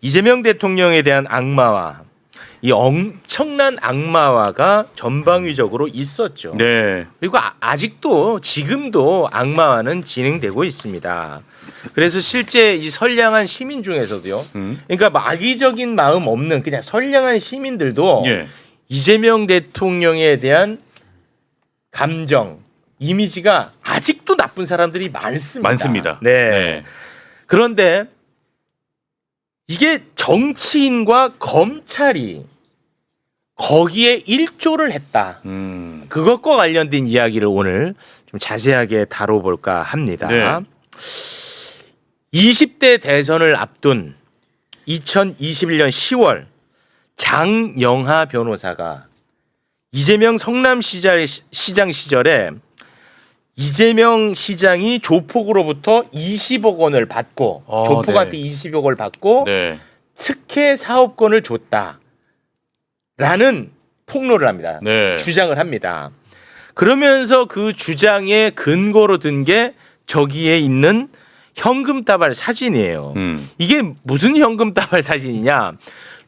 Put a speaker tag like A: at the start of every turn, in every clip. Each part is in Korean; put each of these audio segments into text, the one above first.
A: 이재명 대통령에 대한 악마화, 이 엄청난 악마화가 전방위적으로 있었죠.
B: 네.
A: 그리고 아직도 지금도 악마화는 진행되고 있습니다. 그래서 실제 이 선량한 시민 중에서도요. 그러니까 악의적인 마음 없는 그냥 선량한 시민들도
B: 예.
A: 이재명 대통령에 대한 감정, 이미지가 아직도 나쁜 사람들이 많습니다.
B: 많습니다.
A: 네.
B: 네.
A: 그런데 이게 정치인과 검찰이 거기에 일조를 했다. 그것과 관련된 이야기를 오늘 좀 자세하게 다뤄볼까 합니다.
B: 네.
A: 20대 대선을 앞둔 2021년 10월 장영하 변호사가 이재명 성남시장 시절에 이재명 시장이 조폭으로부터 20억 원을 받고 조폭한테
B: 네.
A: 20억 원을 받고
B: 네.
A: 특혜 사업권을 줬다라는 폭로를 합니다.
B: 네.
A: 주장을 합니다. 그러면서 그 주장의 근거로 든 게 저기에 있는 현금 다발 사진이에요. 이게 무슨 현금 다발 사진이냐?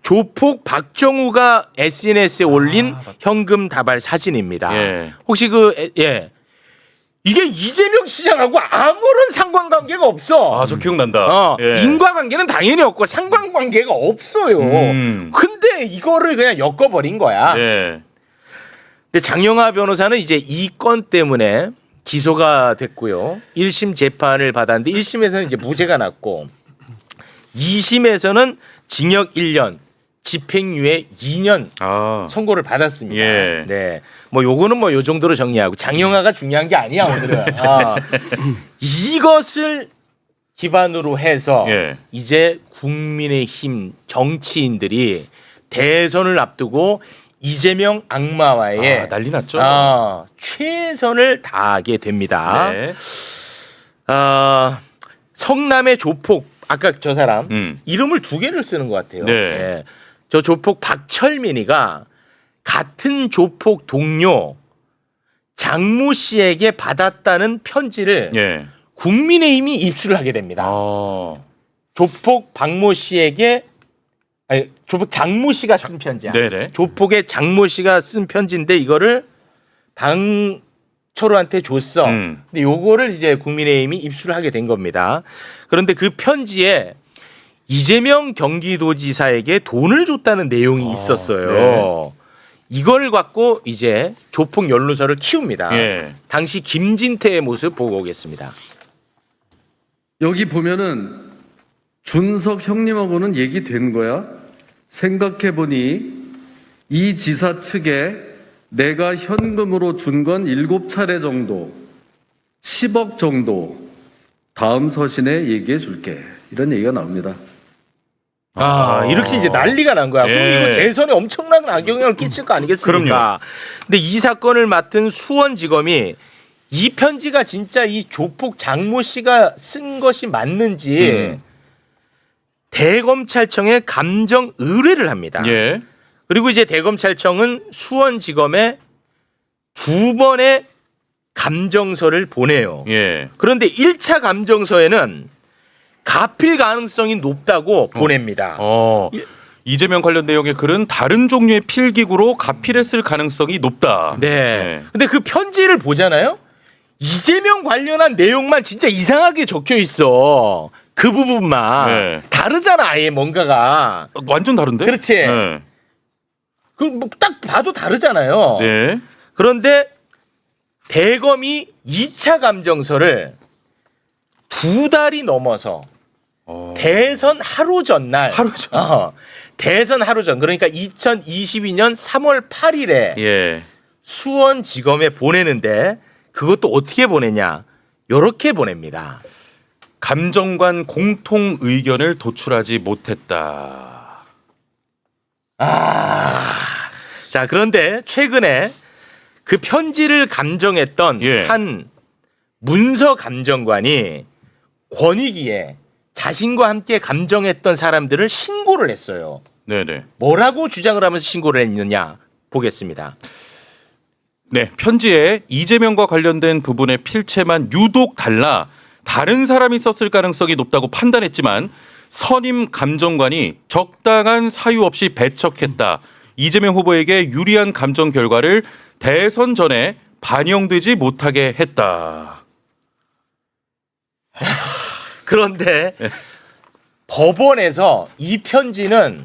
A: 조폭 박정우가 SNS에 올린 현금 다발 사진입니다.
B: 예.
A: 혹시 이게 이재명 시장하고 아무런 상관관계가 없어.
B: 아, 저 기억난다. 예.
A: 인과관계는 당연히 없고 상관관계가 없어요. 근데 이거를 그냥 엮어버린 거야.
B: 네.
A: 근데 장영하 변호사는 이제 이 건 때문에 기소가 됐고요. 1심 재판을 받았는데 1심에서는 이제 무죄가 났고 2심에서는 징역 1년, 집행유예 2년 선고를 받았습니다.
B: 예.
A: 네, 뭐 요거는 뭐 요 정도로 정리하고 장영하가 중요한 게 아니야 오늘은. 이것을 기반으로 해서
B: 예.
A: 이제 국민의힘 정치인들이 대선을 앞두고 이재명 악마화에
B: 난리 났죠.
A: 최선을 다하게 됩니다.
B: 네.
A: 성남의 조폭 아까 저 사람 이름을 두 개를 쓰는 것 같아요.
B: 네.
A: 네. 저 조폭 박철민이가 같은 조폭 동료 장모 씨에게 받았다는 편지를
B: 예.
A: 국민의힘이 입수를 하게 됩니다. 조폭 박모 씨에게 조폭 장모 씨가 쓴 편지야.
B: 네네.
A: 조폭의 장모 씨가 쓴 편지인데 이거를 방철호한테 줬어. 근데 요거를 이제 국민의힘이 입수를 하게 된 겁니다. 그런데 그 편지에 이재명 경기도지사에게 돈을 줬다는 내용이 있었어요.
B: 네.
A: 이걸 갖고 이제 조폭 연루설을 키웁니다.
B: 예.
A: 당시 김진태의 모습 보고 오겠습니다.
C: 여기 보면은 준석 형님하고는 얘기된 거야. 생각해보니 이 지사 측에 내가 현금으로 준 건 7차례 정도, 10억 정도 다음 서신에 얘기해 줄게. 이런 얘기가 나옵니다.
A: 이렇게 이제 난리가 난 거야.
B: 예.
A: 그럼 이거 대선에 엄청난 악영향을 끼칠 거 아니겠습니까?
B: 그럼요.
A: 근데 이 사건을 맡은 수원지검이 이 편지가 진짜 이 조폭 장모 씨가 쓴 것이 맞는지 대검찰청에 감정 의뢰를 합니다.
B: 예.
A: 그리고 이제 대검찰청은 수원지검에 2번의 감정서를 보내요.
B: 예.
A: 그런데 1차 감정서에는 가필 가능성이 높다고 보냅니다.
B: 이재명 관련 내용의 글은 다른 종류의 필기구로 가필했을 가능성이 높다.
A: 네. 근데 그 편지를 보잖아요. 이재명 관련한 내용만 진짜 이상하게 적혀 있어. 그 부분만
B: 네.
A: 다르잖아, 아예 뭔가가.
B: 완전 다른데?
A: 그렇지.
B: 네.
A: 그 뭐 딱 봐도 다르잖아요.
B: 네.
A: 그런데 대검이 2차 감정서를 2달이 넘어서 대선 하루 전날 대선 하루 전 그러니까 2022년 3월 8일에
B: 예.
A: 수원지검에 보내는데 그것도 어떻게 보내냐 요렇게 보냅니다.
B: 감정관 공통 의견을 도출하지 못했다.
A: 자, 그런데 최근에 그 편지를 감정했던
B: 예.
A: 한 문서 감정관이 권익위에 자신과 함께 감정했던 사람들을 신고를 했어요.
B: 네네.
A: 뭐라고 주장을 하면서 신고를 했느냐 보겠습니다.
B: 네, 편지에 이재명과 관련된 부분의 필체만 유독 달라 다른 사람이 썼을 가능성이 높다고 판단했지만 선임 감정관이 적당한 사유 없이 배척했다. 이재명 후보에게 유리한 감정 결과를 대선 전에 반영되지 못하게 했다.
A: 그런데 법원에서 이 편지는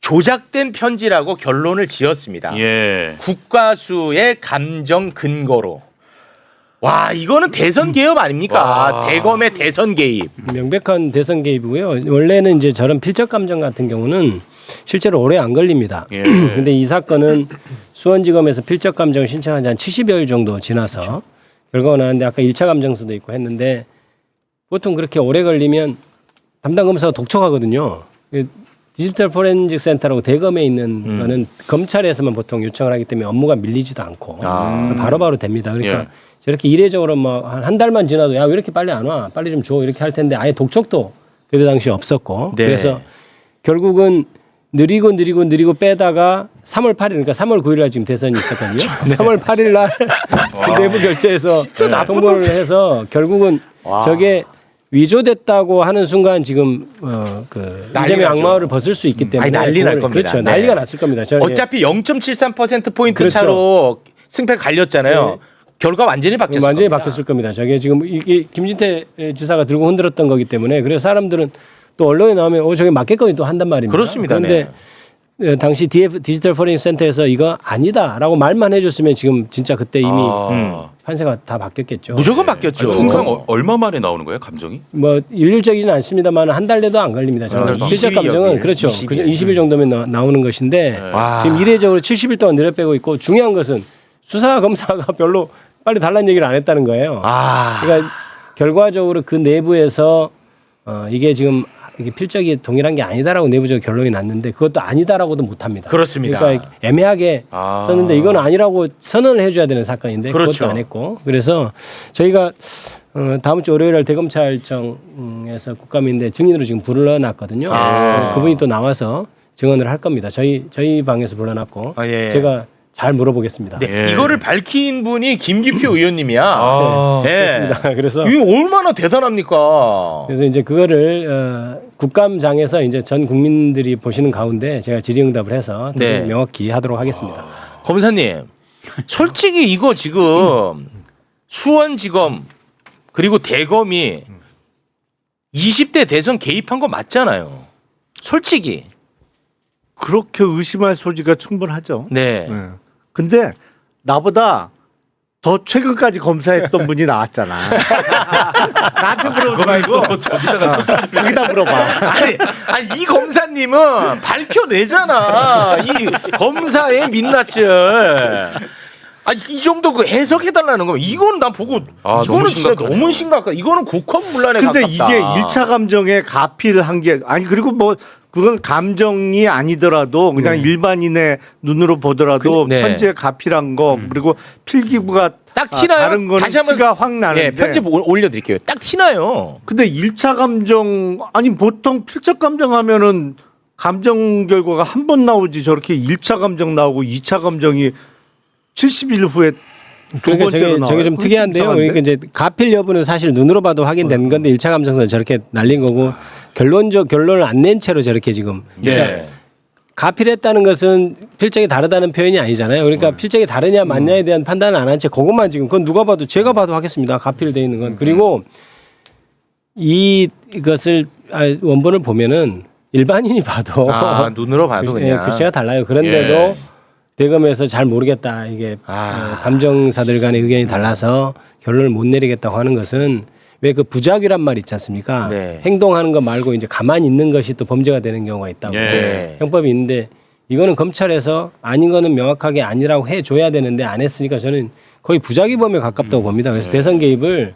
A: 조작된 편지라고 결론을 지었습니다.
B: 예.
A: 국가수의 감정 근거로. 와, 이거는 대선 개입 아닙니까?
B: 와.
A: 대검의 대선 개입.
D: 명백한 대선 개입이고요. 원래는 이제 저런 필적 감정 같은 경우는 실제로 오래 안 걸립니다.
B: 예.
D: 근데 이 사건은 수원지검에서 필적 감정을 신청한 지 한 70여일 정도 지나서 결과가 나왔는데 아까 1차 감정서도 있고 했는데 보통 그렇게 오래 걸리면 담당 검사가 독촉하거든요. 디지털 포렌식 센터라고 대검에 있는 거는 검찰에서만 보통 요청을 하기 때문에 업무가 밀리지도 않고 바로바로 됩니다. 그러니까
B: 예.
D: 저렇게 이례적으로 뭐 한 달만 지나도 야 왜 이렇게 빨리 안 와? 빨리 좀 줘. 이렇게 할 텐데 아예 독촉도 그때 당시 없었고
A: 네.
D: 그래서 결국은 느리고 빼다가 3월 8일 그러니까 3월 9일 날 지금 대선이 있었거든요. 3월 8일 날 그 내부 결제에서 통보를 해서 결국은
A: 와.
D: 저게 위조됐다고 하는 순간 지금 그
A: 난리가
D: 이재명
A: 나죠.
D: 악마를 벗을 수 있기 때문에
A: 아니, 난리 날
D: 그걸-
A: 겁니다.
D: 그렇죠.
A: 네.
D: 난리가 났을 겁니다. 저게
A: 어차피 0.73% 포인트
D: 그렇죠.
A: 차로 승패 갈렸잖아요. 결과 완전히 바뀌었을
D: 완전히
A: 겁니다.
D: 바뀌었을 겁니다. 저게 지금 이게 김진태 지사가 들고 흔들었던 거기 때문에 그래서 사람들은 또 언론에 나오면 저게 맞겠거니 또 한단 말입니다.
A: 그렇습니다.
D: 그런데 당시 디지털 포렌식 센터에서 이거 아니다라고 말만 해줬으면 지금 진짜 그때 이미 판세가 다 바뀌었겠죠.
A: 무조건 바뀌었죠.
B: 아니, 통상 얼마 만에 나오는 거예요, 감정이?
D: 뭐 일률적이지는 않습니다만 한 달 내도 안 걸립니다. 저는
A: 달
D: 필적
A: 20일
D: 감정은
A: 여길,
D: 그렇죠.
A: 20일.
D: 20일 정도면 나오는 것인데
A: 와.
D: 지금 이례적으로 70일 동안 늘어빼고 있고 중요한 것은 수사 검사가 별로 빨리 달라는 얘기를 안 했다는 거예요.
A: 아.
D: 그러니까 결과적으로 그 내부에서 이게 지금 이게 필적이 동일한 게 아니다라고 내부적으로 결론이 났는데 그것도 아니다라고도 못합니다.
A: 그렇습니다.
D: 그러니까 애매하게 썼는데 이건 아니라고 선언을 해줘야 되는 사건인데
A: 그렇죠.
D: 그것도 안 했고 그래서 저희가 다음 주 월요일 날 대검찰청에서 국감인데 증인으로 지금 불러놨거든요. 그분이 또 나와서 증언을 할 겁니다. 저희 방에서 불러놨고
A: 아, 예.
D: 제가 잘 물어보겠습니다.
A: 네,
B: 예.
A: 이거를 밝힌 분이 김기표 의원님이야.
B: 아,
A: 네.
D: 그래서
A: 이게 얼마나 대단합니까?
D: 그래서 이제 그거를 국감장에서 이제 전 국민들이 보시는 가운데 제가 질의응답을 해서
A: 네.
D: 명확히 하도록 하겠습니다.
A: 검사님, 솔직히 이거 지금 수원지검 그리고 대검이 20대 대선 개입한 거 맞잖아요. 솔직히.
E: 그렇게 의심할 소지가 충분하죠.
A: 네.
E: 네. 근데 나보다 더 최근까지 검사했던 분이 나왔잖아. 나한테 물어보지 말고 저기다 물어봐.
A: 아니 이 검사님은 밝혀내잖아. 이 검사의 민낯을. 이 정도 그 해석해달라는 거면 이거는 난 보고
B: 아,
A: 이거는
B: 너무
A: 진짜
B: 심각하네요.
A: 너무 심각하다. 이거는 국헌문란에
E: 근데
A: 가깝다.
E: 이게 1차 감정에 가필한 게 아니 그리고 뭐 그건 감정이 아니더라도 그냥 일반인의 눈으로 보더라도
A: 네.
E: 편지에 가필한 거 그리고 필기구가
A: 딱 티나요?
E: 다른 거는
A: 다시 한번
E: 티가 확 나는데
A: 예, 편집 올려드릴게요. 딱 티나요.
E: 근데 1차 감정 아니 보통 필적 감정하면은 감정 결과가 한 번 나오지 저렇게 1차 감정 나오고 2차 감정이 70일 후에 두
D: 그러니까
E: 번째로
D: 저게 좀
E: 나와요.
D: 특이한데요.
E: 이상한데?
D: 그러니까 이제 가필 여부는 사실 눈으로 봐도 확인된 건데 1차 감정서는 저렇게 날린 거고 결론을 안 낸 채로 저렇게 지금 그러니까
A: 예.
D: 가필했다는 것은 필적이 다르다는 표현이 아니잖아요. 그러니까 필적이 다르냐 맞냐에 대한 판단을 안 한 채 그것만 지금 그건 누가 봐도 제가 봐도 하겠습니다. 가필돼 있는 건. 그리고 이것을 원본을 보면은 일반인이 봐도
A: 눈으로 봐도 그냥.
D: 글씨가 달라요. 그런데도
A: 예.
D: 대검에서 잘 모르겠다. 이게 감정사들 간의 의견이 달라서 결론을 못 내리겠다고 하는 것은 왜 그 부작위란 말 있지 않습니까?
A: 네.
D: 행동하는 거 말고 이제 가만히 있는 것이 또 범죄가 되는 경우가 있다고.
A: 네.
D: 형법이 있는데 이거는 검찰에서 아닌 거는 명확하게 아니라고 해줘야 되는데 안 했으니까 저는 거의 부작위범에 가깝다고 봅니다. 그래서 대선 개입을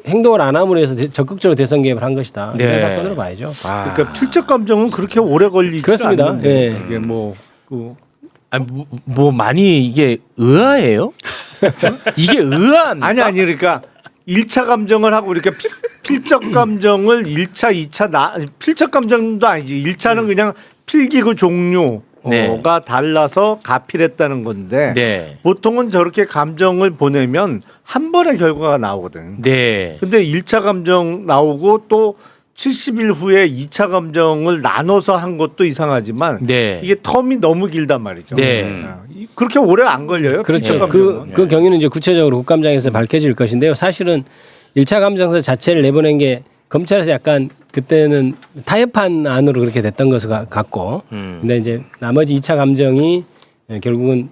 D: 행동을 안 함으로 해서 적극적으로 대선 개입을 한 것이다.
A: 네.
D: 이런 사건으로 봐야죠.
E: 그러니까 필적 감정은 그렇게 오래 걸리지
D: 그렇습니다.
E: 않는데
D: 예.
E: 이게
A: 뭐 많이 이게 의아해요? 이게 의아한
E: 아니 그러니까 1차 감정을 하고 이렇게 필적 감정을 1차, 2차 필적 감정도 아니지. 1차는 그냥 필기구 종류가
A: 네.
E: 달라서 가필했다는 건데
A: 네.
E: 보통은 저렇게 감정을 보내면 한 번의 결과가 나오거든.
A: 네.
E: 근데 1차 감정 나오고 또 70일 후에 2차 감정을 나눠서 한 것도 이상하지만
A: 네.
E: 이게 텀이 너무 길단 말이죠.
A: 네.
E: 그렇게 오래 안 걸려요.
D: 그렇죠.
E: 2차 감정은.
D: 그 경위는 이제 구체적으로 국감장에서 밝혀질 것인데요. 사실은 1차 감정서 자체를 내보낸 게 검찰에서 약간 그때는 타협한 안으로 그렇게 됐던 것을 같고, 근데 이제 나머지 2차 감정이 결국은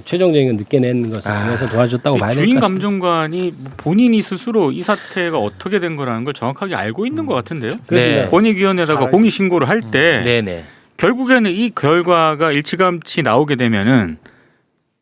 D: 최종적인 건 늦게 낸 것을 통해서 도와줬다고 봐야 될 것
F: 주인
D: 같습니다.
F: 감정관이 본인이 스스로 이 사태가 어떻게 된 거라는 걸 정확하게 알고 있는 것 같은데요.
D: 그렇습니다.
A: 네.
F: 권익위원회에다가 공익 신고를 할 때
A: 네네.
F: 결국에는 이 결과가 일찌감치 나오게 되면은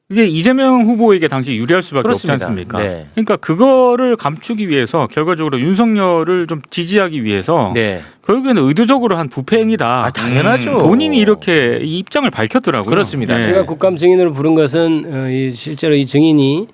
F: 이게 이재명 후보에게 당시 유리할 수밖에
A: 그렇습니다.
F: 없지 않습니까?
A: 네.
F: 그러니까 그거를 감추기 위해서 결과적으로 윤석열을 좀 지지하기 위해서
A: 네.
F: 결국에는 의도적으로 한 부패 행위다.
A: 당연하죠.
F: 본인이 이렇게 이 입장을 밝혔더라고요.
A: 그렇습니다.
F: 네.
D: 제가 국감 증인으로 부른 것은 실제로 이 증인이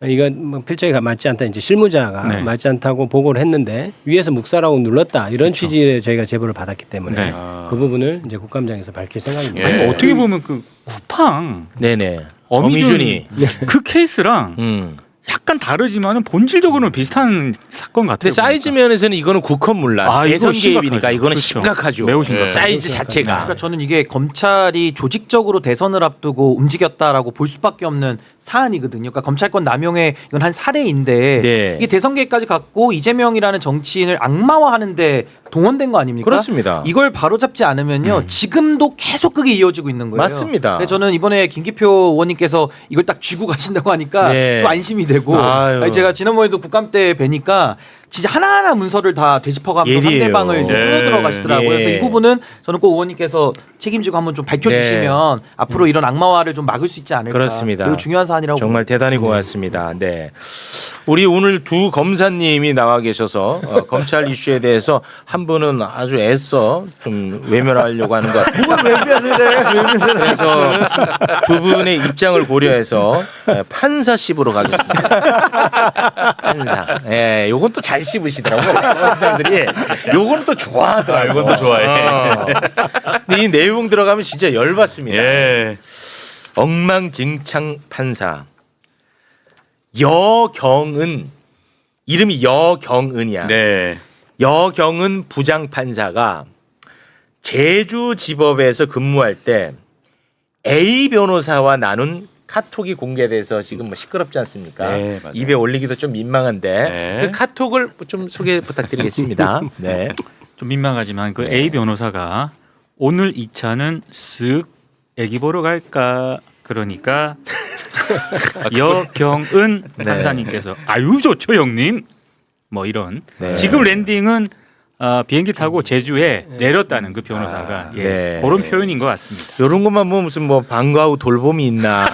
D: 이거 뭐 필적이 맞지 않다, 이제 실무자가
F: 네.
D: 맞지 않다고 보고를 했는데 위에서 묵살하고 눌렀다 이런 취지의 저희가 제보를 받았기 때문에
F: 네.
D: 그 부분을 이제 국감장에서 밝힐 생각입니다.
F: 아니, 어떻게 보면 그 쿠팡
A: 네네.
F: 어미준이 그 케이스랑
A: 음.
F: 약간 다르지만은 본질적으로는 비슷한 사건 같아요.
A: 근데 사이즈 면에서는 이거는 국헌문란,
F: 아, 이거
A: 대선 개입이니까
F: 심각하죠.
A: 이거는
F: 그렇죠.
A: 심각하죠.
F: 매우 심각하죠.
A: 사이즈 자체가.
G: 그러니까 저는 이게 검찰이 조직적으로 대선을 앞두고 움직였다라고 볼 수밖에 없는 사안이거든요. 그러니까 검찰권 남용의 이건 한 사례인데
A: 네.
G: 이게 대선 계획까지 갖고 이재명이라는 정치인을 악마화하는데 동원된 거 아닙니까?
A: 그렇습니다.
G: 이걸 바로잡지 않으면요 지금도 계속 그게 이어지고 있는 거예요.
A: 맞습니다.
G: 근데 저는 이번에 김기표 의원님께서 이걸 딱 쥐고 가신다고 하니까
A: 네.
G: 또 안심이 되고
A: 아유.
G: 아니, 제가 지난번에도 국감 때 뵈니까 진짜 하나하나 문서를 다 되짚어가면서
A: 예리해요.
G: 상대방을
B: 예.
G: 끌어 들어가시더라고요.
A: 예.
G: 그래서 이 부분은 저는 꼭 의원님께서 책임지고 한번 좀 밝혀주시면 앞으로 이런 악마화를 좀 막을 수 있지 않을까.
A: 그렇습니다.
G: 매우 중요한 사안이라고
A: 정말 대단히 고맙습니다. 네. 우리 오늘 두 검사님이 나와 계셔서 검찰 이슈에 대해서 한 분은 아주 애써 좀 외면하려고 하는 것 같아요. 그래서 두 분의 입장을 고려해서 판사십으로 가겠습니다. 판사. 예, 요건 또 잘 씹으시더라고요. 사람들이 요건 또 좋아하더라고요.
B: 이건 또 좋아해.
A: 근데 이 내용 들어가면 진짜 열받습니다.
B: 예.
A: 엉망진창 판사 여경은, 이름이 여경은이야.
B: 네.
A: 여경은 부장판사가 제주지법에서 근무할 때 A 변호사와 나눈 카톡이 공개돼서 지금 뭐 시끄럽지 않습니까?
B: 네, 맞아요.
A: 입에 올리기도 좀 민망한데
B: 네.
A: 그 카톡을 좀 소개 부탁드리겠습니다. 네.
F: 좀 민망하지만 그 A 변호사가 오늘 2차는 쓱 애기 보러 갈까 그러니까 여경은
A: 네.
F: 판사님께서 아유 좋죠 형님 뭐 이런
A: 네.
F: 지금 랜딩은 비행기 타고 제주에 내렸다는 그 변호사가 예,
A: 네.
F: 그런 표현인 것 같습니다.
A: 이런 것만 보면 무슨 뭐 방과 후 돌봄이 있나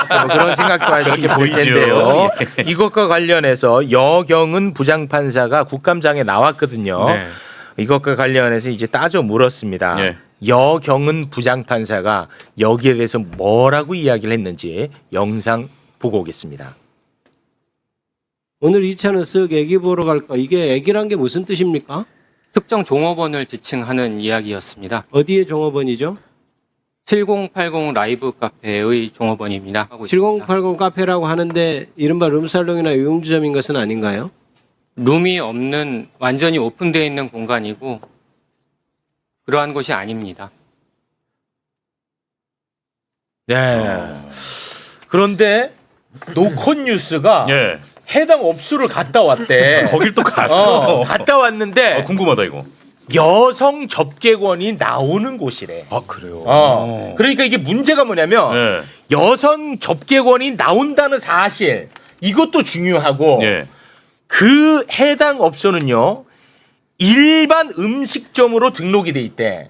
A: 뭐 그런 생각도 할 수 있을
B: 보이죠.
A: 텐데요. 이것과 관련해서 여경은 부장판사가 국감장에 나왔거든요.
F: 네.
A: 이것과 관련해서 이제 따져 물었습니다.
B: 예.
A: 여경은 부장판사가 여기에 대해서 뭐라고 이야기를 했는지 영상 보고 오겠습니다.
D: 오늘 2차는 쓱 애기 보러 갈까? 이게 애기란 게 무슨 뜻입니까?
H: 특정 종업원을 지칭하는 이야기였습니다.
D: 어디의 종업원이죠?
H: 7080 라이브 카페의 종업원입니다.
D: 7080 카페라고 하는데 이른바 룸살롱이나 유흥주점인 것은 아닌가요?
H: 룸이 없는 완전히 오픈되어 있는 공간이고 그러한 곳이 아닙니다.
A: 네. 그런데 노컷 뉴스가
B: 예.
A: 해당 업소를 갔다 왔대.
B: 거길 또 갔어.
A: 갔다 왔는데
B: 궁금하다 이거.
A: 여성 접객원이 나오는 곳이래.
B: 아 그래요.
A: 그러니까 이게 문제가 뭐냐면
B: 예.
A: 여성 접객원이 나온다는 사실 이것도 중요하고
B: 예.
A: 그 해당 업소는요 일반 음식점으로 등록이 돼 있대.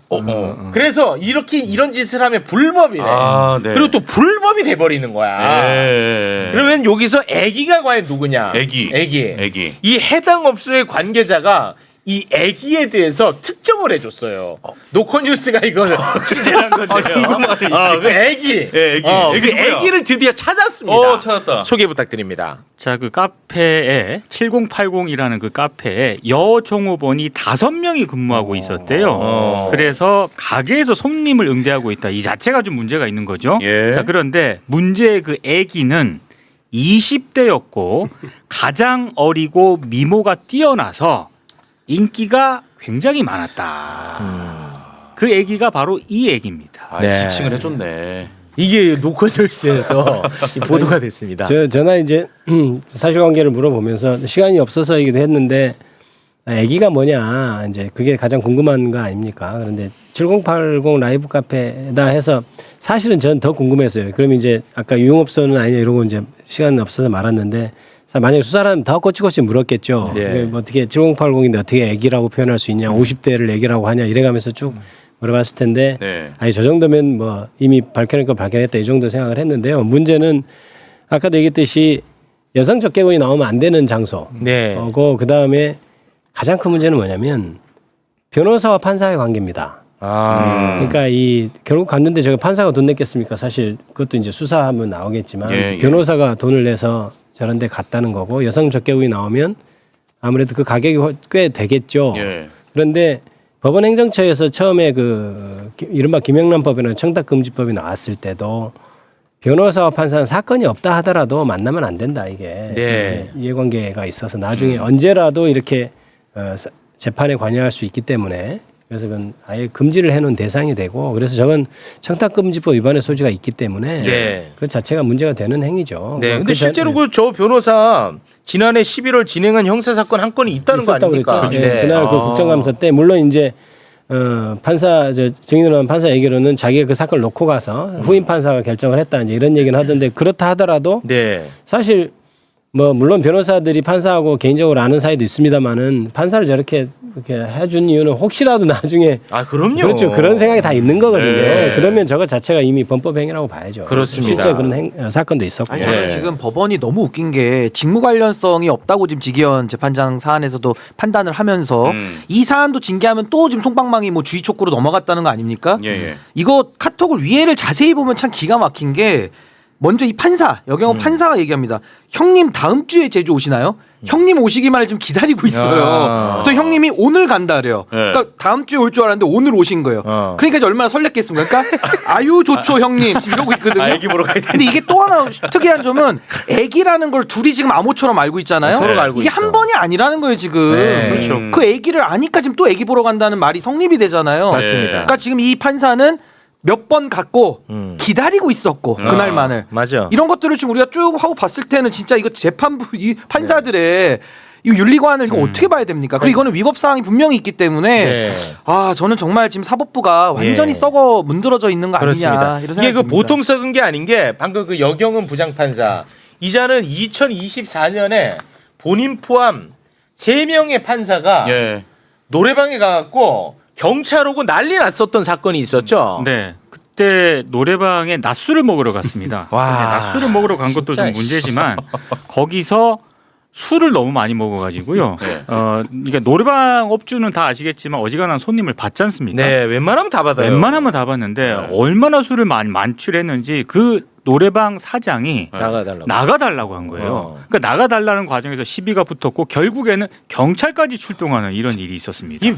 A: 그래서 이렇게 이런 짓을 하면 불법이래.
B: 아, 네.
A: 그리고 또 불법이 돼 버리는 거야.
B: 예.
A: 그러면 여기서 애기가 과연 누구냐?
B: 애기.
A: 애기. 이 해당 업소의 관계자가 이 애기에 대해서 특정을 해줬어요. 노컷뉴스가 이걸 취재한 건데요.
B: 궁금하네.
A: 그 애기.
B: 예, 애기. 애기
A: 그
B: 누구야?
A: 애기를 드디어 찾았습니다.
B: 찾았다.
A: 소개 부탁드립니다.
F: 자, 그 카페에 7080이라는 그 카페에 여종업원이 5명이 근무하고 있었대요. 그래서 가게에서 손님을 응대하고 있다. 이 자체가 좀 문제가 있는 거죠.
B: 예.
F: 자, 그런데 문제의 그 아기는 20대였고 가장 어리고 미모가 뛰어나서 인기가 굉장히 많았다. 그 얘기가 바로 이 얘기입니다.
B: 아,
A: 네.
B: 지칭을 해줬네.
A: 이게 노컷뉴스에서 보도가 됐습니다.
D: 저나 이제 사실관계를 물어보면서 시간이 없어서이기도 했는데 애기가 뭐냐 이제 그게 가장 궁금한 거 아닙니까? 그런데 7080 라이브 카페다 해서 사실은 전 더 궁금했어요. 그럼 이제 아까 유흥업소는 아니냐 이러고 이제 시간 없어서 말았는데 만약에 수사라면 더 꼬치꼬치 물었겠죠.
A: 네.
D: 뭐 어떻게 7080인데 어떻게 애기라고 표현할 수 있냐, 50대를 애기라고 하냐 이래가면서 쭉 물어봤을 텐데
B: 네.
D: 아니 저 정도면 뭐 이미 밝혀낼 걸 밝혀냈다 이 정도 생각을 했는데요. 문제는 아까도 얘기했듯이 여성 적개공이 나오면 안 되는 장소.
A: 네.
D: 그 다음에 가장 큰 문제는 뭐냐면 변호사와 판사의 관계입니다. 그러니까 이 결국 갔는데 제가 판사가 돈 냈겠습니까? 사실 그것도 이제 수사하면 나오겠지만
B: 예.
D: 변호사가 돈을 내서 저런 데 갔다는 거고 여성 적개공이 나오면 아무래도 그 가격이 꽤 되겠죠.
B: 예.
D: 그런데 법원행정처에서 처음에 그 이른바 김영란법이나 청탁금지법이 나왔을 때도 변호사와 판사는 사건이 없다 하더라도 만나면 안 된다 이게
A: 네.
D: 이해관계가 있어서 나중에 언제라도 이렇게 재판에 관여할 수 있기 때문에 그래서 그건 아예 금지를 해놓은 대상이 되고 그래서 저건 청탁금지법 위반의 소지가 있기 때문에
A: 네.
D: 그 자체가 문제가 되는 행위죠.
A: 네. 근데 실제로 그 저 변호사 지난해 11월 진행한 형사 사건 한 건이 있다는 거
D: 있었다고
A: 아닙니까?
D: 그랬죠. 네. 그날 그 국정감사 때 물론 이제 판사 증인으로 한 판사 얘기로는 자기가 그 사건을 놓고 가서 후임 판사가 결정을 했다 이제 이런 얘기는 하던데 그렇다 하더라도
A: 네.
D: 사실 뭐 물론 변호사들이 판사하고 개인적으로 아는 사이도 있습니다만은 판사를 저렇게 이렇게 해준 이유는 혹시라도 나중에
A: 아, 그럼요.
D: 그렇죠 그런 생각이 다 있는 거거든요.
A: 네.
D: 그러면 저거 자체가 이미 범법 행위라고 봐야죠.
A: 그렇습니다.
D: 실제 그런 사건도 있었고.
G: 아니 저는
B: 예.
G: 지금 법원이 너무 웃긴 게 직무 관련성이 없다고 지금 지기현 재판장 사안에서도 판단을 하면서 이 사안도 징계하면 또 지금 솜방망이 뭐 주의 촉구로 넘어갔다는 거 아닙니까?
B: 예, 예.
G: 이거 카톡을 위해를 자세히 보면 참 기가 막힌 게 먼저 이 판사 여경호 판사가 얘기합니다. 형님 다음 주에 제주 오시나요? 형님 오시기만을 지금 기다리고 있어요.
A: 야.
G: 또 형님이 오늘 간다래요.
B: 네.
G: 그러니까 다음 주에 올 줄 알았는데 오늘 오신 거예요. 그러니까 이제 얼마나 설렜겠습니까? 그러니까 아유 좋죠 형님 지금 이러고 있거든요.
B: 아, 애기 보러 가야 돼.
G: 근데 이게 또 하나 특이한 점은 애기라는 걸 둘이 지금 암호처럼 알고 있잖아요.
A: 서로가 알고
G: 이게
A: 있어.
G: 한 번이 아니라는 거예요 지금.
A: 네.
F: 그렇죠.
G: 그 애기를 아니까 지금 또 애기 보러 간다는 말이 성립이 되잖아요.
A: 맞습니다.
G: 그러니까 지금 이 판사는 몇 번 갔고 기다리고 있었고 그날만을
A: 맞아.
G: 이런 것들을 지금 우리가 쭉 하고 봤을 때는 진짜 이거 재판부 이 판사들의 이 윤리관을 이거 어떻게 봐야 됩니까? 그리고 이거는 위법 사항이 분명히 있기 때문에
A: 네.
G: 아 저는 정말 지금 사법부가 완전히
A: 예.
G: 썩어 문드러져 있는 거 아니냐
A: 그렇습니다.
G: 이런
A: 이게
G: 생각이
A: 그
G: 듭니다.
A: 보통 썩은 게 아닌 게 방금 그 여경은 부장판사 이자는 2024년에 본인 포함 3명의 판사가
B: 예.
A: 노래방에 가갖고 경찰 오고 난리 났었던 사건이 있었죠.
F: 네. 그때 노래방에 낮술을 먹으러 갔습니다.
A: 와,
F: 근데 낮술을 먹으러 간 것도 좀
A: 진짜,
F: 문제지만 거기서 술을 너무 많이 먹어가지고요.
B: 네.
F: 그러니까 노래방 업주는 다 아시겠지만 어지간한 손님을 받지 않습니까?
A: 네, 웬만하면 다 받아요.
F: 웬만하면 다 받는데 얼마나 술을 많이 만취했는지 그 노래방 사장이 나가달라고 한 거예요. 그러니까 나가달라는 과정에서 시비가 붙었고 결국에는 경찰까지 출동하는 이런 일이 있었습니다.
A: 이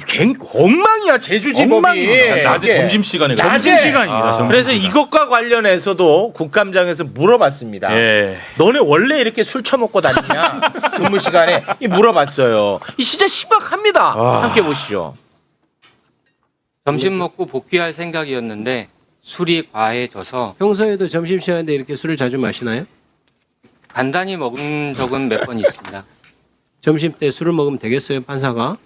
A: 엉망이야 제주지법이.
F: 엉망이야.
B: 낮에 점심시간에
A: 낮에
F: 점심시간입니다. 점심시간.
A: 그래서 이것과 관련해서도 국감장에서 물어봤습니다.
B: 예.
A: 너네 원래 이렇게 술 처먹고 다니냐? 근무 시간에 물어봤어요. 이 진짜 심각합니다. 함께 보시죠.
H: 점심 먹고 복귀할 생각이었는데 술이 과해져서
I: 평소에도 점심시간에 이렇게 술을 자주 마시나요?
H: 간단히 먹은 적은 몇 번 있습니다.
I: 점심 때 술을 먹으면 되겠어요, 판사가?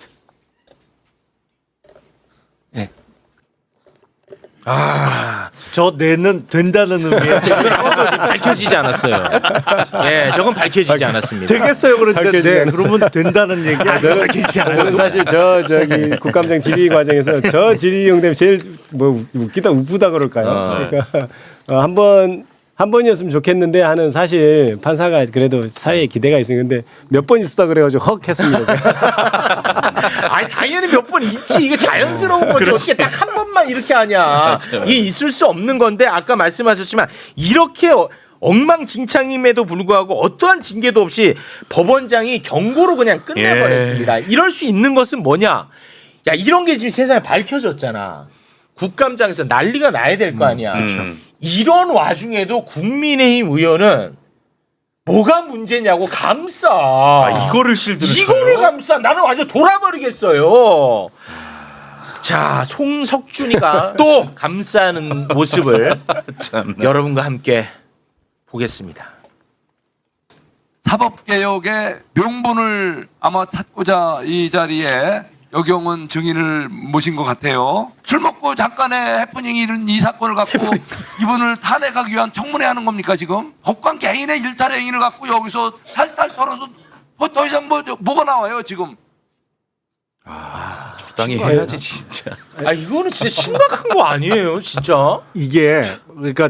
H: 네.
E: 저 뇌는 된다는 의미예요.
A: 그것도 지금 밝혀지지 않았어요. 네, 저건 밝혀지지 않았습니다.
E: 되겠어요 그런데
D: 밝혀지지
E: 네,
D: 않았어요.
E: 그러면 된다는 얘기야.
A: 밝혀지지 않았어요.
D: 저는 사실 저기 국감장 질의 과정에서 저 질의 형 때문에 제일 뭐 웃기다 우프다 그럴까요? 그러니까 한 번이었으면 좋겠는데 하는 사실 판사가 그래도 사회에 기대가 있었는데 몇 번 있었다 그래가지고 헉 했습니다.
A: 아니 당연히 몇 번 있지. 이거 자연스러운 거지. 어떻게 딱 한 번만 이렇게 하냐. 이게 있을 수 없는 건데 아까 말씀하셨지만 이렇게 엉망진창임에도 불구하고 어떠한 징계도 없이 법원장이 경고로 그냥 끝내버렸습니다. 이럴 수 있는 것은 뭐냐? 야 이런 게 지금 세상에 밝혀졌잖아. 국감장에서 난리가 나야 될 거 아니야. 이런 와중에도 국민의힘 의원은 뭐가 문제냐고 감싸.
B: 이거를 실드를
A: 이거를
B: 쳐요?
A: 감싸. 나는 완전 돌아버리겠어요. 자, 송석준이가 또 감싸는 모습을 여러분과 함께 보겠습니다.
J: 사법개혁의 명분을 아마 찾고자 이 자리에 여경은 증인을 모신 것 같아요. 술 먹고 잠깐의 해프닝이 이런 이 사건을 갖고 이분을 탄핵하기 위한 청문회 하는 겁니까 지금? 법관 개인의 일탈 행위를 갖고 여기서 살탈 털어서 더 이상 뭐가 나와요 지금?
B: 적당히 해야지 진짜.
A: 이거는 진짜 심각한 거 아니에요, 진짜?
E: 이게 그러니까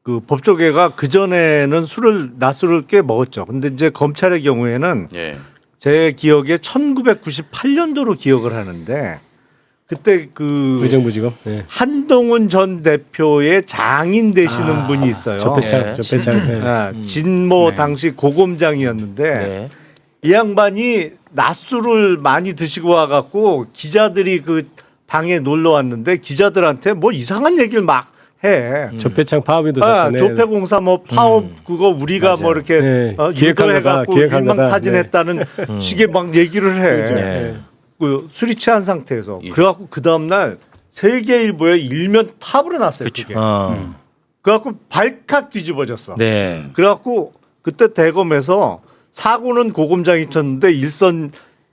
E: 그 법조계가 그 전에는 낮술을 꽤 먹었죠. 근데 이제 검찰의 경우에는
B: 예.
E: 제 기억에 1998년도로 기억을 하는데 그때 그
D: 의정부지검. 네.
E: 한동훈 전 대표의 장인 되시는 분이 있어요.
D: 조폐창. 네.
E: 진모
A: 네.
E: 당시 고검장이었는데
A: 네.
E: 이 양반이 낮술을 많이 드시고 와갖고 기자들이 그 방에 놀러 왔는데 기자들한테 뭐 이상한 얘기를 막 해.
D: 조폐창 파업에도 사건에
E: 조폐공사 뭐 파업 그거 우리가
A: 맞아요.
E: 뭐 이렇게
D: 네. 기획한
E: 유도해갖고
D: 거다, 기획한 거다.
E: 일망타진했다는 식의 막 얘기를 해.
A: 네.
E: 그 술이 취한 상태에서.
B: 예.
E: 그래갖고 그 다음날 세계일보에 일면 탑으로 났어요. 그게. 그래갖고 발칵 뒤집어졌어.
A: 네.
E: 그래갖고 그때 대검에서 사고는 고검장이 쳤는데 일선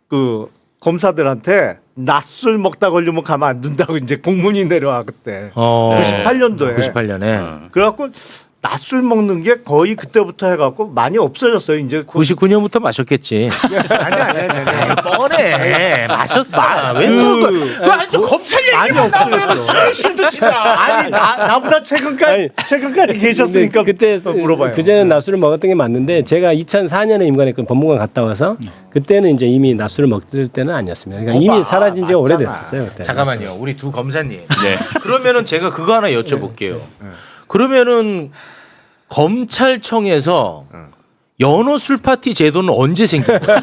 E: 그 검사들한테 낮술 먹다 걸리면 가만 안 둔다고 이제 공문이 내려와 그때 98년도에
A: 98년에
E: 그래갖고 낮술 먹는 게 거의 그때부터 해갖고 많이 없어졌어요. 이제
A: 99년부터 마셨겠지.
E: 아니.
A: 뻔해. 마셨어. 왜 아주 검찰 얘기만 나오면 술실도 친다.
E: 아니 나보다 최근까지 계셨으니까
D: 그때
E: 물어봐요.
D: 그전에 낮술을 먹었던 게 맞는데 제가 2004년에 임관했건 법무관 갔다 와서 그때는 이제 이미 낮술을 먹을 때는 아니었습니다. 그러니까 이미 사라진 지가 오래됐었어요. 그때.
A: 잠깐만요. 우리 두 검사님.
B: 네.
A: 그러면은 제가 그거 하나 여쭤볼게요. 그러면은 검찰청에서 연어 술 파티 제도는 언제 생긴 거예요?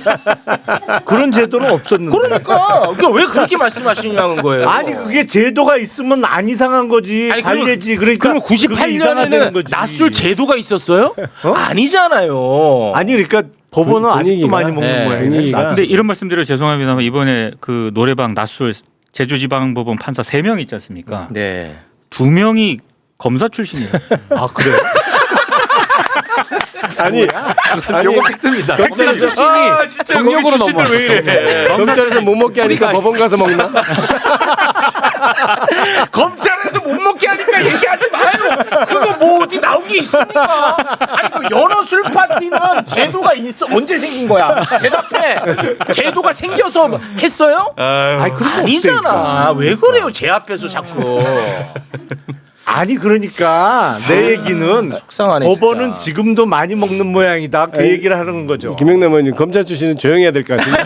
E: 그런 제도는 없었는데.
A: 그러니까 왜 그렇게 말씀하시냐는 거예요.
E: 아니 그게 제도가 있으면 안 이상한 거지.
A: 아니,
E: 관례지. 그러니까
A: 그러면
E: 그게 이상하다는
A: 98년에는
E: 거지.
A: 낮술 제도가 있었어요? 아니잖아요.
E: 아니 그러니까 법원은 아직도
D: 분위기가-
E: 많이 먹는
A: 네,
E: 거예요.
D: 분위기가.
F: 근데 이런 말씀드려 죄송합니다만 이번에 그 노래방 낮술 제주지방법원 판사 3명 있지 않습니까?
A: 네.
F: 2명이 검사 출신이에요.
E: 아 그래요?
D: 아니
A: 요거 팩트입니다.
B: 검찰 출신이 진짜
D: 정력으로
B: 거기 출신들 왜 이래?
D: 검찰에서 못 먹게 하니까 법원 가서 먹나?
A: 검찰에서 못 먹게 하니까 얘기하지 마요. 그거 뭐 어디 나온 게 있습니까? 아니 그 연어 술 파티는 제도가 있어 언제 생긴 거야? 대답해. 제도가 생겨서 했어요?
E: 아니 그런 거
A: 아니잖아. 왜 그래요? 제 앞에서 자꾸.
E: 아니 그러니까 내 얘기는
A: 속상하네,
E: 법원은
A: 진짜.
E: 지금도 많이 먹는 모양이다. 그 얘기를 하는 거죠.
D: 김영남 의원님 검찰 출신은 조용히 해야 될 것 같은데.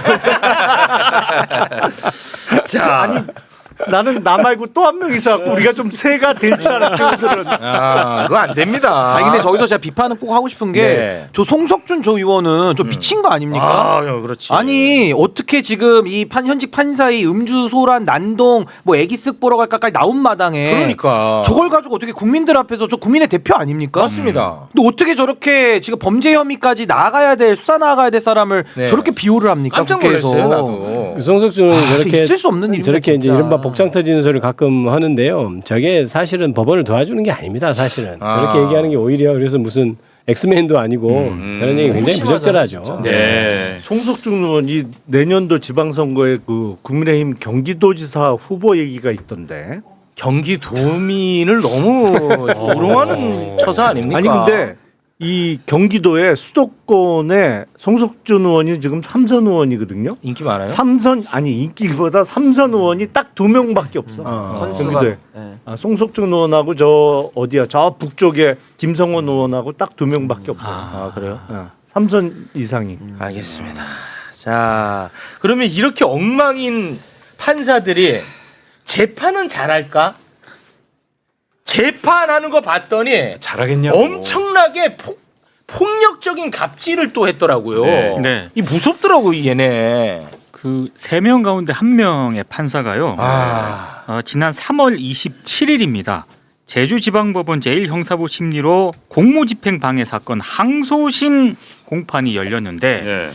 A: 자,
E: 아니 나는 나 말고 또 한 명 있어갖고 우리가 좀 새가 될 줄 알았지 오늘은.
A: 그거 안 됩니다.
G: 근데 저기서 제가 비판은 꼭 하고 싶은 게
A: 네.
G: 저 송석준 저 의원은 좀 미친 거 아닙니까?
A: 그렇지.
G: 아니 어떻게 지금 이 현직 판사의 음주 소란 난동 뭐 애기 쓱 보러 갈까까지 나온 마당에
A: 그러니까
G: 저걸 가지고 어떻게 국민들 앞에서 저 국민의 대표 아닙니까?
A: 맞습니다.
G: 근데 어떻게 저렇게 지금 범죄 혐의까지 나가야 될 수사 나가야 될 사람을
A: 네.
G: 저렇게 비호를 합니까?
A: 깜짝
G: 국회에서.
A: 놀랐어요, 나도.
D: 송석준은 저렇게
G: 있을 수 없는 일입니다,
D: 저렇게 이제
G: 진짜.
D: 이른바 복장 터지는 소리를 가끔 하는데요. 저게 사실은 법원을 도와주는 게 아닙니다. 사실은 저렇게 얘기하는 게 오히려 그래서 무슨 엑스맨도 아니고 저런 얘기 굉장히 부적절하죠.
B: 네.
E: 송석준 의원이 내년도 지방선거에 그 국민의힘 경기도지사 후보 얘기가 있던데.
A: 경기도민을 너무 우롱하는 처사 아닙니까?
E: 아니 근데 이 경기도의 수도권에 송석준 의원이 지금 3선 의원이거든요.
A: 인기 많아요?
E: 인기보다 3선 의원이 딱 2명밖에 없어.
G: 선수가
E: 경기도에.
G: 네.
E: 송석준 의원하고 저 어디야? 저 북쪽에 김성원 의원하고 딱 2명밖에 없어.
A: 그래요?
E: 3선 이상이.
A: 알겠습니다. 자, 그러면 이렇게 엉망인 판사들이 재판은 잘할까? 재판하는 거 봤더니
B: 잘하겠냐고.
A: 엄청나게 폭력적인 갑질을 또 했더라고요.
B: 네.
F: 네.
A: 이 무섭더라고요, 얘네.
F: 그 3명 가운데 1명의 판사가요. 지난 3월 27일입니다. 제주지방법원 제1형사부 심리로 공무집행방해 사건 항소심 공판이 열렸는데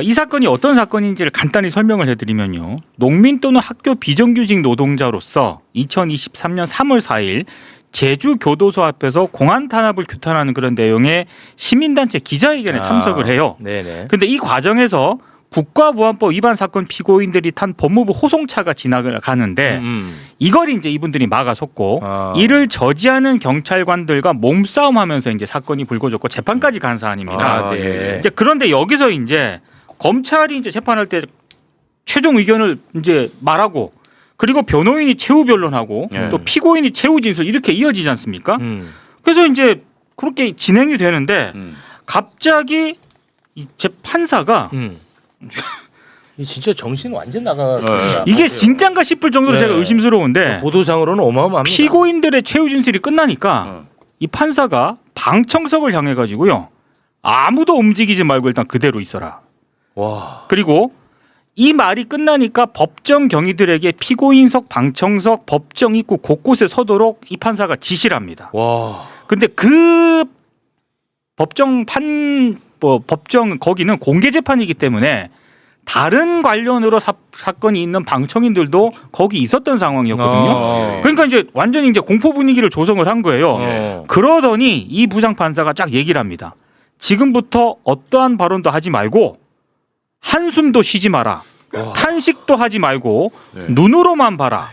F: 이 사건이 어떤 사건인지를 간단히 설명을 해드리면요. 농민 또는 학교 비정규직 노동자로서 2023년 3월 4일 제주교도소 앞에서 공안 탄압을 규탄하는 그런 내용의 시민단체 기자회견에 참석을 해요.
A: 네네.
F: 근데 이 과정에서 국가보안법 위반 사건 피고인들이 탄 법무부 호송차가 지나가는데 이걸 이제 이분들이 막아섰고 이를 저지하는 경찰관들과 몸싸움하면서 이제 사건이 불거졌고 재판까지 간 사안입니다.
A: 네.
F: 이제 그런데 여기서 이제 검찰이 이제 재판할 때 최종 의견을 이제 말하고 그리고 변호인이 최후 변론하고 또 피고인이 최후 진술 이렇게 이어지지 않습니까? 그래서 이제 그렇게 진행이 되는데 갑자기 이 재판사가
A: 이 진짜 정신 완전 나갔어요.
F: 이게 진짠가 싶을 정도로 제가 의심스러운데
A: 보도상으로는 어마어마합니다.
F: 피고인들의 최후 진술이 끝나니까 이 판사가 방청석을 향해 가지고요. 아무도 움직이지 말고 일단 그대로 있어라.
A: 와.
F: 그리고 이 말이 끝나니까 법정 경위들에게 피고인석, 방청석, 법정 입구 곳곳에 서도록 이 판사가 지시를 합니다.
A: 와.
F: 근데 그 법정 법정 거기는 공개 재판이기 때문에 다른 관련으로 사건이 있는 방청인들도 거기 있었던 상황이었거든요. 그러니까 이제 완전히 이제 공포 분위기를 조성을 한 거예요. 그러더니 이 부장 판사가 쫙 얘기를 합니다. 지금부터 어떠한 발언도 하지 말고 한숨도 쉬지 마라. 탄식도 하지 말고 눈으로만 봐라.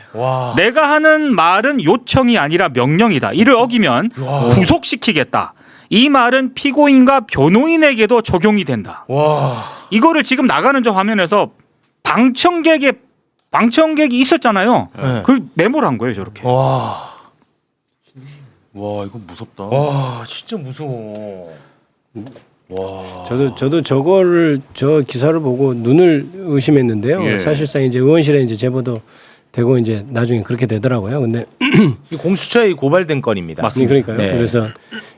F: 내가 하는 말은 요청이 아니라 명령이다. 이를 어기면 구속시키겠다. 이 말은 피고인과 변호인에게도 적용이 된다. 이거를 지금 나가는 저 화면에서 방청객이 있었잖아요. 그걸 메모를 한 거예요, 저렇게.
A: 와,
B: 이거 무섭다.
A: 와, 진짜 무서워. 와.
D: 저도 저거를 저 기사를 보고 눈을 의심했는데요. 사실상 이제 의원실에 이제 제보도 되고 이제 나중에 그렇게 되더라고요. 근데
A: 이 공수처에 고발된 건입니다.
F: 맞습니다.
D: 그러니까요.
A: 네.
D: 그래서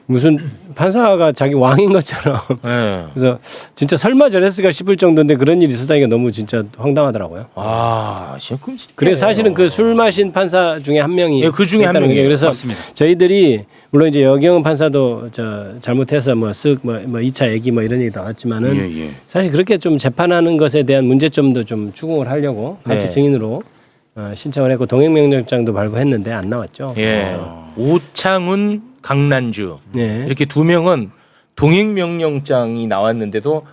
D: 무슨 판사가 자기 왕인 것처럼 그래서 진짜 설마 저랬을까 싶을 정도인데 그런 일이 있었다니까 너무 진짜 황당하더라고요.
A: 아, 진짜 끔찍해요.
D: 그래 사실은 그 술 마신 판사 중에 한 명이
A: 그 중에 한
D: 했다는 게
A: 명이에요.
D: 그래서
F: 맞습니다.
D: 저희들이 물론 이제 여경은 판사도 저 잘못해서 뭐 2차 얘기 뭐 이런 얘기 나왔지만은 사실 그렇게 좀 재판하는 것에 대한 문제점도 좀 추궁을 하려고 같이 증인으로 신청을 했고 동행명령장도 발부했는데 안 나왔죠.
A: 오창훈, 강난주
D: 네.
A: 이렇게 두 명은 동행명령장이 나왔는데도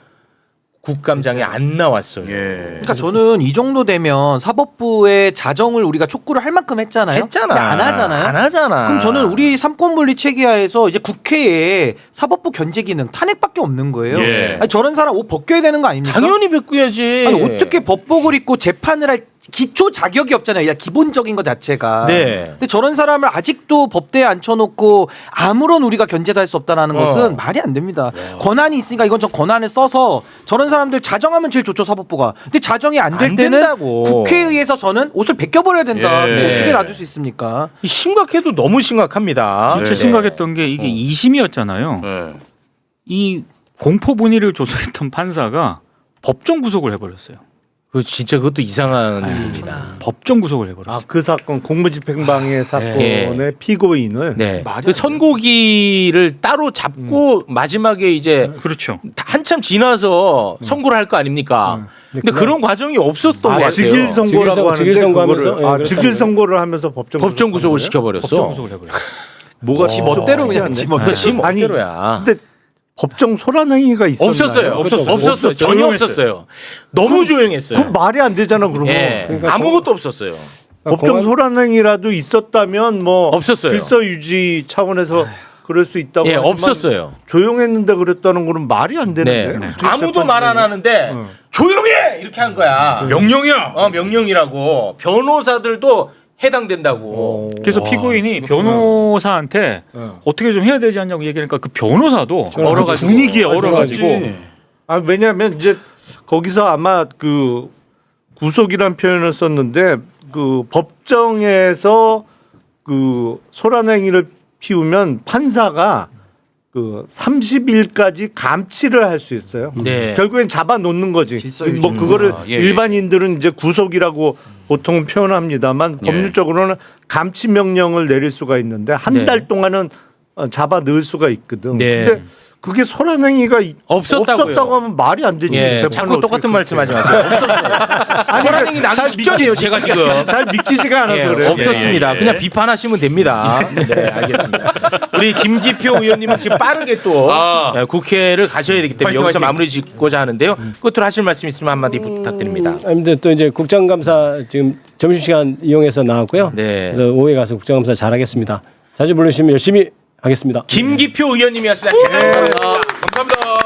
A: 국감장에 안 나왔어요.
G: 그러니까 저는 이 정도 되면 사법부의 자정을 우리가 촉구를 할 만큼 했잖아요.
A: 했잖아.
G: 근데 안 하잖아요.
A: 안 하잖아.
G: 그럼 저는 우리 삼권분리 체계하에서 이제 국회에 사법부 견제 기능 탄핵밖에 없는 거예요. 아니, 저런 사람 옷 벗겨야 되는 거 아닙니까?
A: 당연히 바꾸야지.
G: 아니, 어떻게 법복을 입고 재판을 할 기초 자격이 없잖아요. 기본적인 것 자체가.
A: 네.
G: 근데 저런 사람을 아직도 법대에 앉혀놓고 아무런 우리가 견제도 할 수 없다는 것은 말이 안 됩니다. 권한이 있으니까 이건 저 권한을 써서 저런 사람들 자정하면 제일 좋죠, 사법부가. 근데 자정이 안 될
A: 안
G: 때는
A: 된다고.
G: 국회에 의해서 저는 옷을 벗겨버려야 된다.
A: 예.
G: 어떻게 놔줄 수 있습니까?
A: 심각해도 너무 심각합니다.
F: 진짜 심각했던 게 이게 2심이었잖아요. 이 공포 분위기를 조성했던 판사가 법정 구속을 해버렸어요.
A: 그 진짜 그것도 이상한 일입니다.
F: 법정 구속을 해버렸어요.
E: 그 사건 공무집행방해 사건의 피고인을
A: 그 선고기를 따로 잡고 마지막에 이제
F: 그렇죠.
A: 한참 지나서 선고를 할 거 아닙니까? 근데 그런 과정이 없었던 것 같아요.
E: 직일 선고라고 하는데
D: 직일 선고하면서
E: 그거를 직일 선고를 하면서 법정
A: 구속을 시켜버렸어.
F: 법정 구속을 해버렸어요.
E: 뭐가
G: 지 멋대로 그냥 지 멋대로.
A: 지 멋대로야.
E: 근데 법정 소란행위가 있었나요?
A: 없었어요. 전혀 없었어요. 너무 조용했어요.
E: 그 말이 안 되잖아 그러면.
A: 그러니까 아무것도 없었어요.
E: 법정 소란행위라도 있었다면 뭐
A: 없었어요.
E: 질서 유지 차원에서 그럴 수 있다고 하지만
A: 없었어요.
E: 조용했는데 그랬다는 거는 말이 안 되는데.
A: 아무도 말 안 하는데 조용해 이렇게 한 거야.
B: 명령이야.
A: 명령이라고. 변호사들도 해당된다고.
F: 그래서 피고인이 변호사한테 어떻게 좀 해야 되지 않냐고 얘기하니까 그 변호사도
A: 얼어가지고.
F: 분위기에 얼어가지고
E: 왜냐하면 이제 거기서 아마 그 구속이란 표현을 썼는데 그 법정에서 그 소란행위를 피우면 판사가 그 30일까지 감치를 할 수 있어요. 결국엔 잡아 놓는 거지.
G: 질서 유지.
E: 뭐 그거를 일반인들은 이제 구속이라고 보통은 표현합니다만
B: 예.
E: 법률적으로는 감치 명령을 내릴 수가 있는데 한 달
A: 네.
E: 동안은 잡아 넣을 수가 있거든.
A: 네.
E: 근데 그게 소란행위가
A: 없었다고요.
E: 없었다고 하면 말이 안 되지.
A: 예,
E: 재판을
A: 자꾸 똑같은
E: 어떻게
A: 말씀하지
E: 그렇게
A: 마세요. 없었어요. 소란행위 나기
E: 잘
A: 직전이에요, 제가 지금.
E: 잘 믿기지가 않아서
A: 예,
E: 그래요.
A: 없었습니다.
B: 예, 예.
A: 그냥 비판하시면 됩니다. 네, 알겠습니다. 우리 김기표 의원님은 지금 빠르게 또
B: 아.
A: 국회를 가셔야 되기 때문에
B: 화이팅,
A: 여기서
B: 화이팅.
A: 마무리 짓고자 하는데요. 끝으로 하실 말씀 있으면 한마디 부탁드립니다.
D: 아니, 근데 또 이제 국정감사 지금 점심시간 이용해서 나왔고요.
A: 네.
D: 그래서 오후에 가서 국정감사 잘하겠습니다. 자주 불러주시면 열심히 하겠습니다.
A: 김기표 의원님이었습니다. 대단히 감사합니다. 감사합니다.